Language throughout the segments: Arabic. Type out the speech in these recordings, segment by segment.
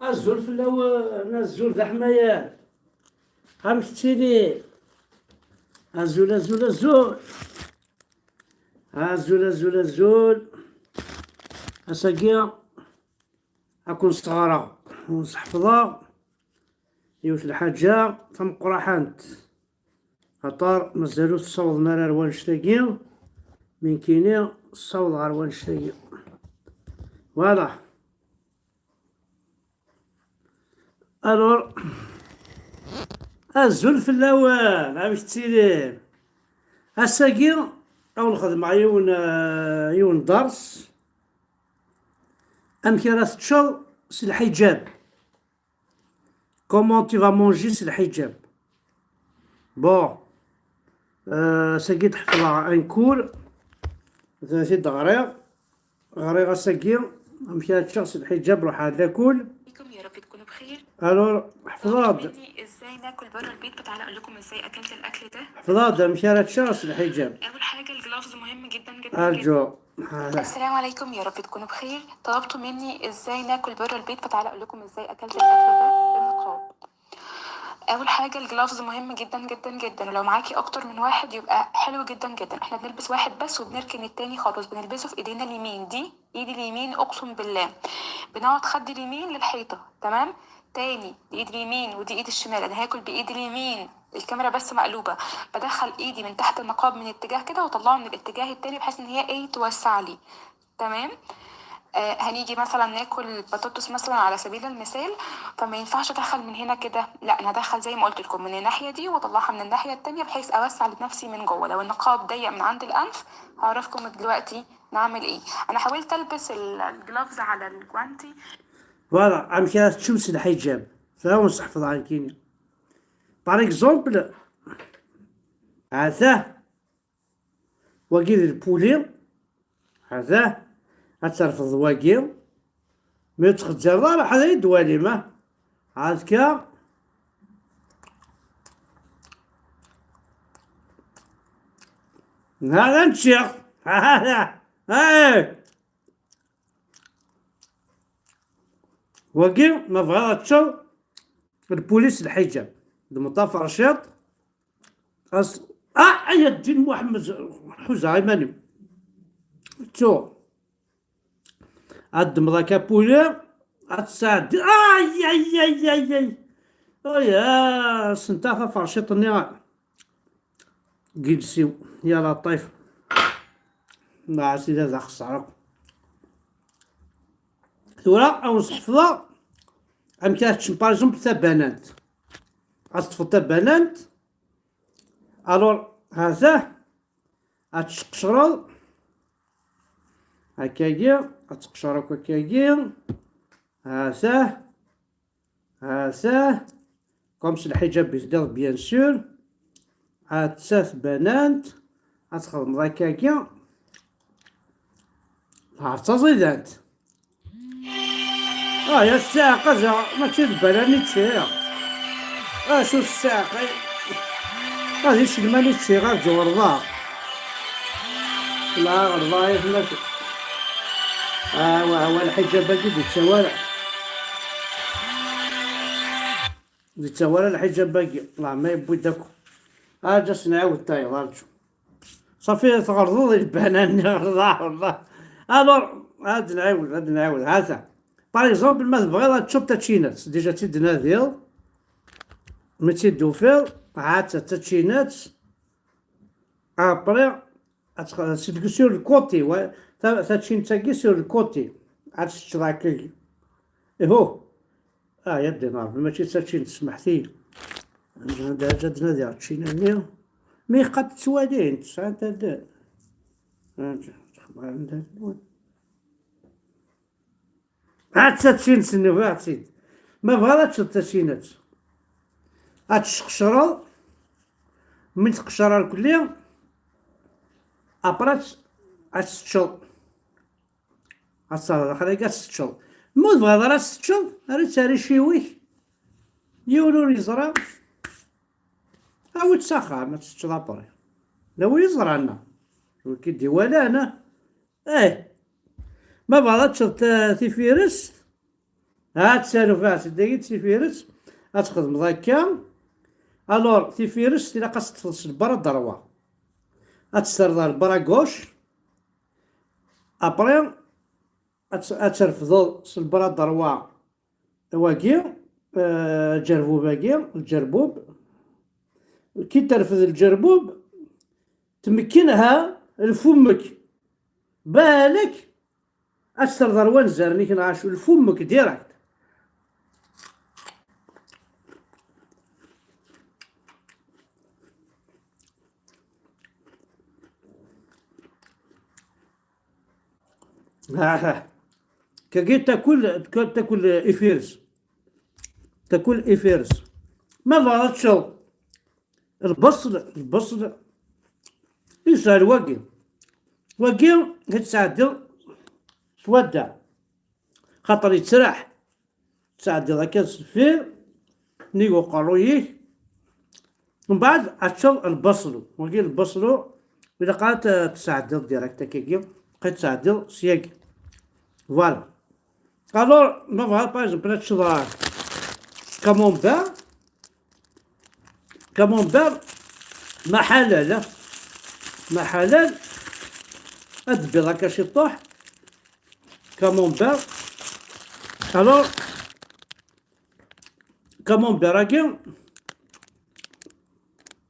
الزول في الاول الزول ذا حمايات غنمشتيلي الزول الزول الزول الزول الزول الزول اساكيا اكون صغارة ونحفظها يوت الحاجة تمقرحانت خاطر مازالو تصوض مرار وانشتاقيا من كينيا الصوض غير وانشتاقيا فوالا. الور الزول في الاول باش تسيري الساقي او نخدم مع يون درس ام كي راه تشرب سي الحجاب كومون تي فا مونجي سي الحجاب بون ساقي تحفظها ان كور ثلاثي دغري غريغه ساقي ام كي تشرب سي الحجاب روح هذا كل يا رب تكونوا بخير. الور حفظها مني ازاي ناكل بره البيت، فتعالى اقول لكم ازاي اكلت الاكل ده. حفظها مشي تشرب سي الحجاب اول حاجه الجلافز مهم جدا جدا جدا. ارجو السلام عليكم، يا رب تكونوا بخير. طلبتوا مني ازاي ناكل بره البيت، فتعالى اقول لكم ازاي اكلت الاكل ده بالنقاب. اول حاجه الجلافز مهم جدا جدا جدا، ولو معاكي اكتر من واحد يبقى حلو جدا جدا. احنا بنلبس واحد بس وبنركن التاني خالص، بنلبسه في ايدينا اليمين، دي ايدي اليمين اقسم بالله بنقعد خد اليمين للحيطه، تمام. تاني دي ايد اليمين ودي ايد الشمال، انا هاكل بايد اليمين، الكاميرا بس مقلوبه، بدخل ايدي من تحت النقاب من اتجاه كده واطلعه من الاتجاه التاني بحيث ان هي ايه توسع لي، تمام. هنيجي مثلا ناكل بطاطس مثلا على سبيل المثال، فما ينفعش ادخل من هنا كده، لا انا هدخل زي ما قلت لكم من الناحيه دي واطلعها من الناحيه التانية بحيث اوسع لنفسي من جوه. لو النقاب ضيق من عند الانف هعرفكم دلوقتي نعمل ايه. انا حاولت البس الجلافز على الجوانتي. فوالا عم كي تشمس الحجاب فهو نحفظ عن كينيا بار اكزومبل هذا وكيل البولي هذا غترفض واكيل مي تخدر راه هذا يدوالي ما هاكا هذا نشيخ هذا هاي واكيل ما بغا تشوف البوليس الحجاب المطاف رشيد يا الدين محمد حوزة عيماني تو عد مضاكا بولي اتساعد اي اي اي اي اي يا سنتافا فرشيطني جلسيو يا لطيف مع سيدي هذا خسارة ثورة او نحفظها ام كاتش باجمبل تا بنات اصطفو تا بنات الور هذا اتشقشرل هكاكيا اتقشرك هكاكيا هذا كومس الحجاب بيزداد بيان سور ثلاث بنات اتخدم هكاكيا تزيدات يا الساقة ماشي البلاني تشيها شو الساقة هذه الشلماني تشي غير جوردها لا غرضها يفلت هو الحجاب باقي دي الشوارع دي الشوارع الحجاب باقي الله ما يبوي داكو جالس نعاود تاي غارجو صافي تغرضو البنان غرضها والله الور هاد نعاود هذا باغ اكزومبل ما تبغي تشوف تاتشينات ديجا تيدنا ديال مي تيدوفيل عاد تاتشينات ابري تدق سور الكوتي تاتشين تاكي سور الكوتي عاد تشراكي هو يا الدينار ماشي تاتشين تسمحتي هذا جدنا ديال تشينانيا مي قد تسوالين تسعة تاع عاد تاتشين سنو عاد ما بغاتش تاتشينات عاد تشقشرو من تقشرها الكلية ابرات عاد تشل الصلاة خليك تشل مو بغا راه تشل راه تاري شيوي يولو يزرع او تسخر ما تشل ابري لو يزرعنا كيدي ولا انا ما بغا تشل تيفيرس ها تسالو فيها سيدي تيفيرس غتخدم هكا. الور تيفيرس الا خاصك تفرش البرا دروا غتسرد البرا كوش ابري غترفضو البرا دروا واكي جربوب هاكي الجربوب. كي ترفض الجربوب تمكنها لفمك بالك أكثر ضروان زرني كنعاشو لفمك ديريكت. ها كي تاكل إفيرس تاكل إفيرس ما ضرتش البصل يسال واقي كتساعدو تودع خاطر يتسرح تساعدو هكا السفير نيقو قرويه من بعد عتشل البصلو واقي البصلو إذا قالت تساعدو ديريكت هكاكي بقيت تساعدو سياكي فوالا. الور ما فوا باغ اكزومبل تشرا كامونبير ما حلال البيض هكا شي طوح كامونبير. الور كامونبير هاكي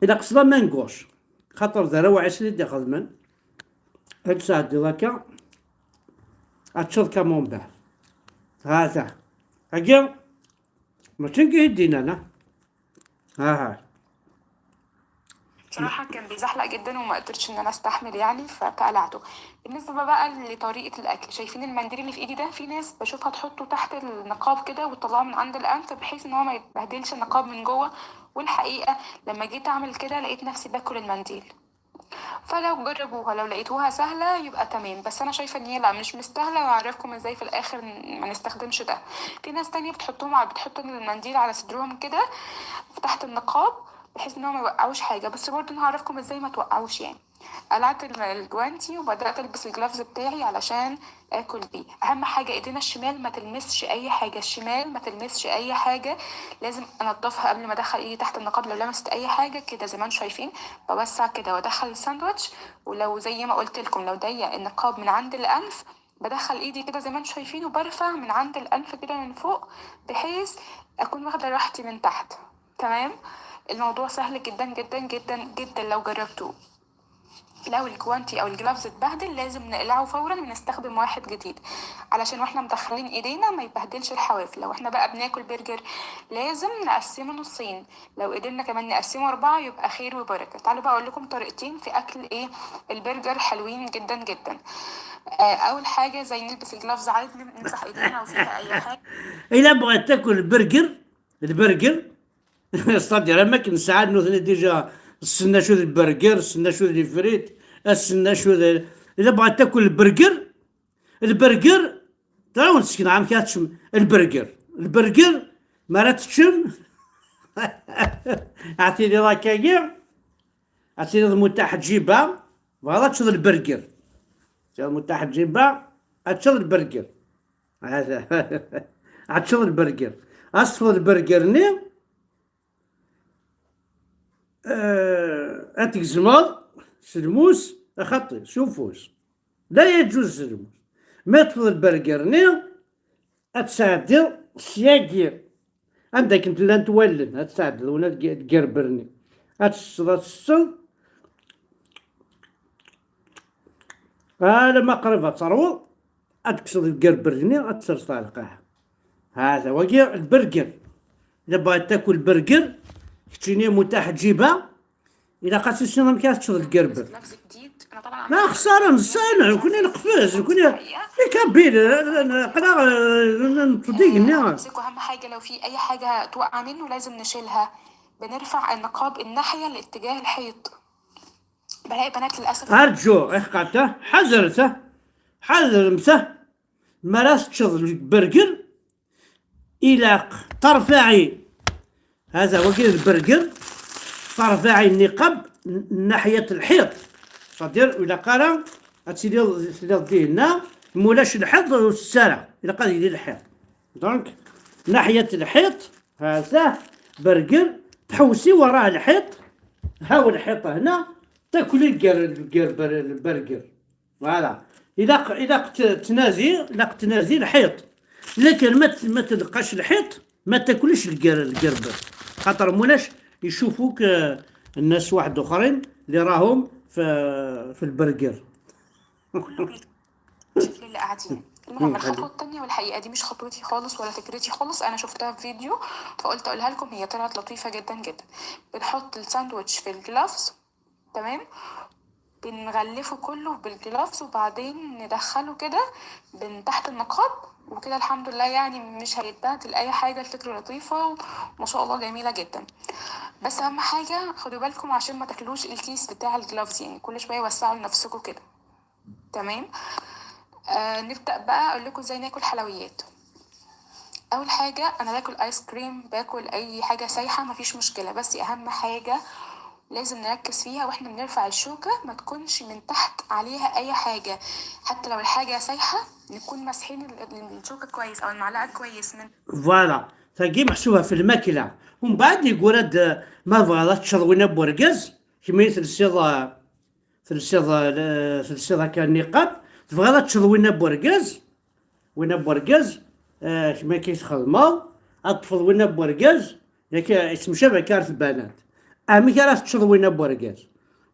الا قصدا مانكوش خاطر دراو 20 دقيقة خدمن هاد ساعة هكا عتشرب كامونبير هذا هاكي ماشي كيدينا انا ها بصراحة كان بيزحلق جدا وما قدرتش ان انا استحمل يعني فقلعته. بالنسبة بقى لطريقة الاكل، شايفين المنديل اللي في ايدي ده؟ في ناس بشوفها تحطه تحت النقاب كده وتطلعه من عند الانف بحيث ان هو ما يتبهدلش النقاب من جوه، والحقيقة لما جيت اعمل كده لقيت نفسي باكل المنديل. فلو جربوها لو لقيتوها سهلة يبقى تمام، بس انا شايفة ان هي لا مش مستاهلة، وهعرفكم ازاي في الاخر ما نستخدمش ده. في ناس تانية بتحط المنديل على صدرهم كده تحت النقاب بحيث ان هو ما يوقعوش حاجه، بس برضه انا هعرفكم ازاي ما توقعوش يعني. قلعت الجوانتي وبدات البس الجلافز بتاعي علشان اكل بيه. اهم حاجه ايدينا الشمال ما تلمسش اي حاجه، الشمال ما تلمسش اي حاجه، لازم انضفها قبل ما ادخل ايدي تحت النقاب. لو لمست اي حاجه كده زي ما انتم شايفين بوسع كده وادخل الساندوتش، ولو زي ما قلت لكم لو ضيق النقاب من عند الانف بدخل ايدي كده زي ما انتم شايفين وبرفع من عند الانف كده من فوق بحيث اكون واخده راحتي من تحت. تمام. الموضوع سهل جدا جدا جدا جدا لو جربتوه. لو الجوانتي او الجلافز اتبهدل لازم نقلعه فورا ونستخدم واحد جديد علشان واحنا مدخلين ايدينا ما يبهدلش الحواف. لو احنا بقى بناكل برجر لازم نقسمه نصين، لو قدرنا كمان نقسمه 4 يبقى خير وبركة. تعالوا بقى اقول لكم طريقتين في اكل ايه البرجر حلوين جدا جدا. اول حاجة زي نلبس الجلافز عادي نمسح ايدينا لو فيها اي حاجة. الا بغيت تاكل البرجر صدر ما كن ساعات نوثني ديجا السنة شو البرجر السنة شو الفريت السنة شو الا بغيت تاكل البرجر ترى نسكن عام كاتشم البرجر ما تشم اعطيني راكايا اعطيني المتاح جيبها وهذا تشد البرجر المتاح جيبها اتشد البرجر هذا اتشد البرجر اصفر البرجر ني اتكزمال سلموس اخطي شوفوس لا يجوز سلموس ما تفضل البرجر ني اتساعدي سياقي عندك انت لا تولن اتساعد ولا تقربرني اتسل لما قربها تروض اتكسر تقربرني اتسرسل القاعة. هذا وقع البرجر. اذا بغيت تاكل برجر كتيني متاح تجيبها اذا قاسي السنه مكاس تشرب القربر ما خساره نسال كنا نقفز كنا كابين قنا نطديق الناس. اهم حاجه لو في اي حاجه توقع منه لازم نشيلها. بنرفع النقاب الناحيه لاتجاه الحيط. بلاقي بنات للاسف ارجو اخقته حذرمته مراس تشرب البرجر الى ترفعي هذا وكيل البرجر ترفعي النقاب ناحية الحيط صدير وإلا قال تسيدي هنا مولاش الحيط والسارة إلا قال يدير الحيط دونك ناحية الحيط هذا برجر، تحوسي وراه الحيط، هاو الحيط هنا، تاكلي البرجر. فوالا. إذا تنازي الحيط، لكن ما تلقاش الحيط ما تاكلش القربر، خاطر مناش يشوفوك الناس واحد اخرين اللي راهم في البرجر. كله بيشوف للي قاعدين. المهم الخطوة التانية، والحقيقة دي مش خطوتي خالص ولا فكرتي خالص، أنا شفتها في فيديو فقلت أقولها لكم، هي طلعت لطيفة جدا جدا. بنحط الساندوتش في الجلافز، تمام، بنغلفه كله بالجلافز وبعدين ندخله كده من تحت النقاب، وكده الحمد لله يعني مش هيتبهدل أي حاجة. الفكرة لطيفة وما شاء الله جميلة جدا. بس أهم حاجة خدوا بالكم عشان ما تاكلوش الكيس بتاع الجلافز، يعني كل شوية وسعوا لنفسكم كده، تمام. نبدأ بقى اقول لكم ازاي ناكل حلويات. اول حاجة انا باكل ايس كريم، باكل اي حاجة سايحة مفيش مشكلة، بس اهم حاجة لازم نركز فيها واحنا بنرفع الشوكة ما تكونش من تحت عليها اي حاجة، حتى لو الحاجة سايحة نكون ماسحين الشوكة كويس او المعلقة كويس من فوالا. تلقي محسوبة في الماكلة، ومن بعد يقول هاد ما بغا تشربينا بورقز كمية ثلثيضة كان نقاب، تبغى تشربينا بورقز وين بورقز، كما كيتخدمو اطفل وين بورقز، ياك اسم شبه كارت البنات، امي كي راه تشرب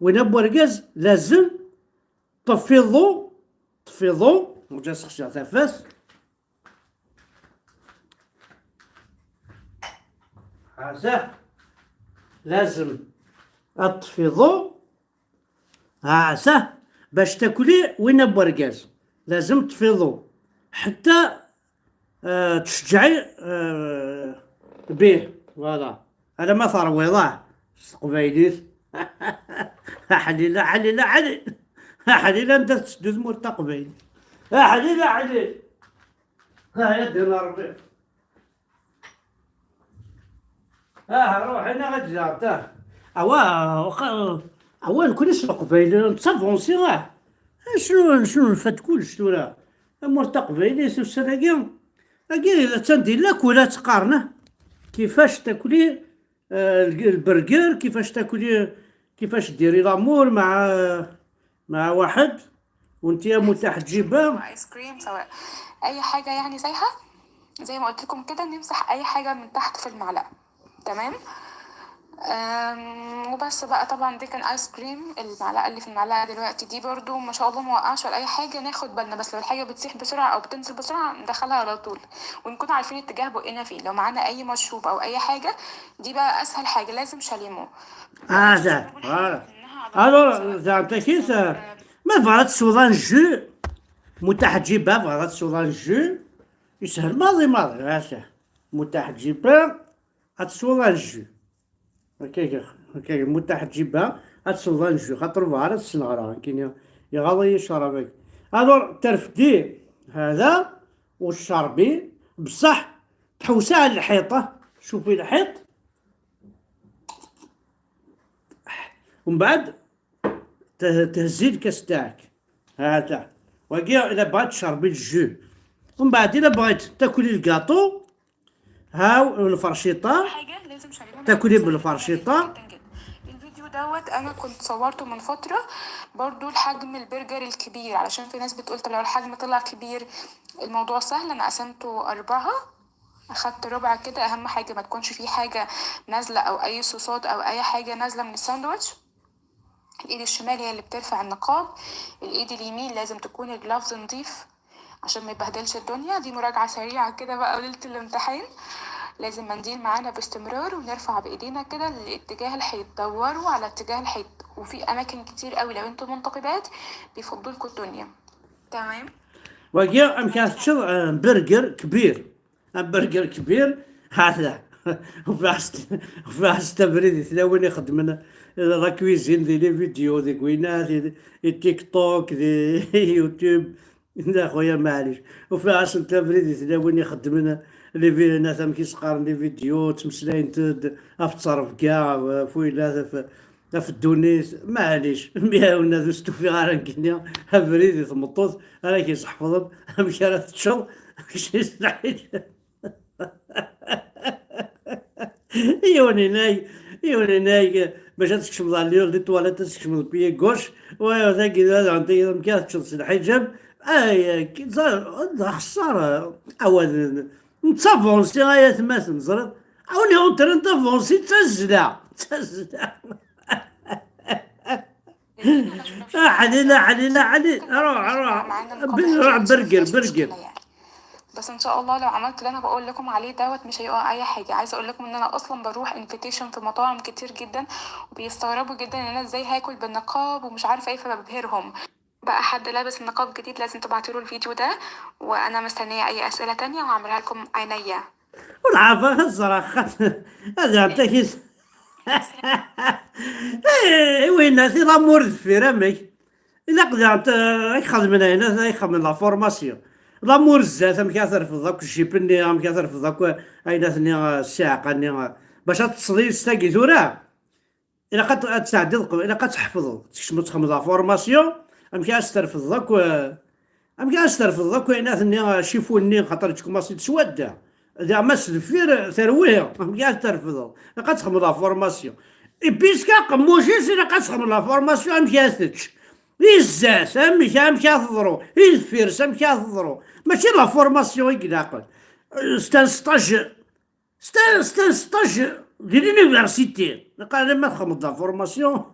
وين بورقز لازم طفي الضو، وجا سخشا تفاس هذا، لازم اطفي ضو هذا باش تاكلي وين بورقز، لازم تطفي ضو حتى تشجعي به. فوالا. هذا ما ثرويضه قبيليت. حليله حليله حليل، حليله انت تسدد مور تقبيل، حليله حليل، ها يدنا ربي، روح انا غد جابته. اوا نكون نسرق قبيل نتصفونسي شنو نفد كلش تورا مور تقبيلي السنه أكيد إذا تندير لك ولا تقارنه كيفاش تاكلي البرجر، كيفاش ديري لامور مع واحد وانتي متاح تجيبها ايس كريم سواء اي حاجة يعني سايحة، زي ما قلت لكم كده نمسح اي حاجة من تحت في المعلقة، تمام. وبس بقى. طبعا دي كان ايس كريم، المعلقه اللي في المعلقه دلوقتي دي برضو ما شاء الله ما وقعش ولا اي حاجه، ناخد بالنا بس لو الحاجه بتسيح بسرعه او بتنزل بسرعه ندخلها على طول، ونكون عارفين اتجاه بقنا فيه. لو معانا اي مشروب او اي حاجه دي بقى اسهل حاجه، لازم شاليمو. ده الو زعما كيس ما بغات سودان جو متاح تجيبها، بغات سودان جو يسهل ماضي هاشا متاح تجيبها هاد سودان جو هكاك متاح تجيبها هاد سودان جو، خاطر فارس السنغرا كاين يغاضي يشربك. الور ترفدي هذا والشربي بصح تحوسها على الحيطة، شوفي الحيط ومن بعد تهزي الكاس تاعك هذا، وكيا اذا بغيت تشربي الجو، ومن بعد اذا بغيت تاكلي الكاطو هاو الفرشيطه حاجه لازم شاليمو تاكلي بالفرشيطه. الفيديو دوت انا كنت صورته من فتره برضو الحجم البرجر الكبير، علشان في ناس بتقول طب لو الحجم طلع كبير الموضوع سهل. انا قسمته 4، اخدت ربع كده. اهم حاجه ما تكونش فيه حاجه نازله او اي صوصات او اي حاجه نازله من الساندوتش. الايد الشمال هي اللي بترفع النقاب، الايد اليمين لازم تكون الجلافز نضيف عشان ما يبهدلش الدنيا. دي مراجعه سريعه كده بقى ليله الامتحان. لازم منديل معانا باستمرار ونرفع بايدينا كده لاتجاه الحيط، دوروا على اتجاه الحيط. وفي اماكن كتير قوي لو انتم منتقبات بيفضلوا لكم الدنيا، تمام. وكيا امكان تشرب برجر كبير هذا وفيه تبريد ثلاوين يخدمنا لا كويزين دي لي فيديو دي كوينات دي تيك توك دي يوتيوب لا خويا معليش، وفيه تبريد ثلاوين يخدمنا لي في ناس كيسقارن لي فيديو تمسلاين افتصرف كاع فويلا في الدونيس معليش مياونا دوستو في غارن كنيا هبريد ثمطوط انا كيصحفظهم مشارات تشرب كيش يوني ناي يوني ناي باش تكشم اليول دي تواليت تكشم البيي كوش وذاك إذا عندي مكان تشلس الحجاب اي كي خسارة عواد نتافونسي غاية تماثل زرد عاوني اونتر نتافونسي تزدا تزدا حليلة حليلة حليلة روح روح معانا نقاب روح احتياطي برجر مفيهاش برجر. مشكلة يعني. بس ان شاء الله لو عملت اللي انا بقول لكم عليه دوت مش هيقع اي حاجه. عايزه اقول لكم ان انا اصلا بروح انفيتيشن في مطاعم كتير جدا وبيستغربوا جدا ان انا ازاي هاكل بالنقاب ومش عارفه ايه، فببهرهم. بقى حد لابس النقاب جديد لازم تبعتيله الفيديو ده، وانا مستنيه اي اسئله تانية وهعملها لكم عينيا. والعافية الصراحة هذا يعطيك وين في لامور ذفير امك الا قدرت يخدم من هنا يخدم من لا فورماسيون لامور الزات ام كاثر في ذاك الجيبني ام كاثر في ذاك اين ثني الساعه باش تصلي ستاكي ثورا الا قد تساعد الا قد تحفظ تكشم تخدم لا فورماسيون ام كاثر في ذاك ام كاثر في ذاك اين ثني شيفوني خاطر تكماسي تسودا إذا ما سلفير ثرويه ام كاثر في ذاك قد تخدم لا فورماسيون اي بيسكا قموشيس الا قد تخدم لا فورماسيون ام كاثتش إزاس أمك تضرو إذفيرس أمك تضرو ماشي لا فورماسيون يقلاقل ستان ستاج ستان ستاج ديال لونيفرسيتي قال ما تخمض لا فورماسيون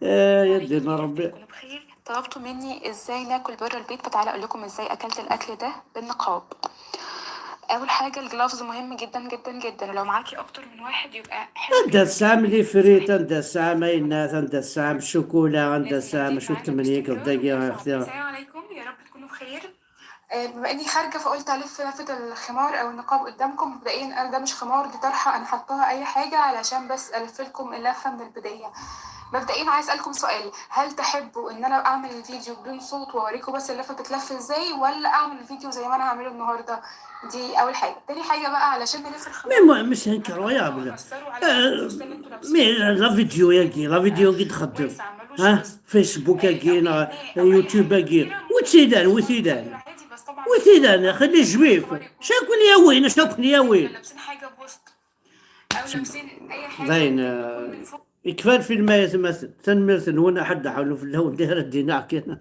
يا دينا ربي. تكونوا بخير. طلبتوا مني ازاي ناكل بره البيت، فتعالى اقول لكم ازاي اكلت الاكل ده بالنقاب. اول حاجه الجلافز مهم جدا جدا جدا، ولو معاكي اكتر من واحد يبقى حلو عندها السام لي فريت عندها السام اينات عندها السام شوكولا عندها السام شو تمنيك دقيقة اختي. السلام عليكم، يا رب تكونوا بخير. بما اني خارجه فقلت الف لفه الخمار او النقاب قدامكم. مبدئيا انا ده مش خمار، دي طرحه انا حطاها اي حاجه علشان بس الف لكم اللفه من البدايه. مبدئيا عايز اسالكم سؤال، هل تحبوا ان انا اعمل الفيديو بدون صوت واوريكم بس اللفه بتتلف ازاي، ولا اعمل الفيديو زي ما انا هعمله النهارده؟ دي اول حاجه. تاني حاجه بقى علشان نلف الخمار مش هنكر يا بلا اثروا على الفستان اللي انتوا مي لابسينه. لا فيديو ياكي لا فيديو كي تخدم كويس، عملوش ها بس فيسبوك او ياكي لبنان او اي يوتيوب حاجه ياكي كتيره ممكن وتيدان تصور وتيدان عادي، بس طبعا وتيدان خلي جويف شاكون يا وين شاكون يا وين لابسين حاجه بوسط او لابسين اي حاجه زين ممكن تكون من فوق. يكفى الفيلم يتمثل تنمثل وانا حد حاولوا في اللون داير الدينار كان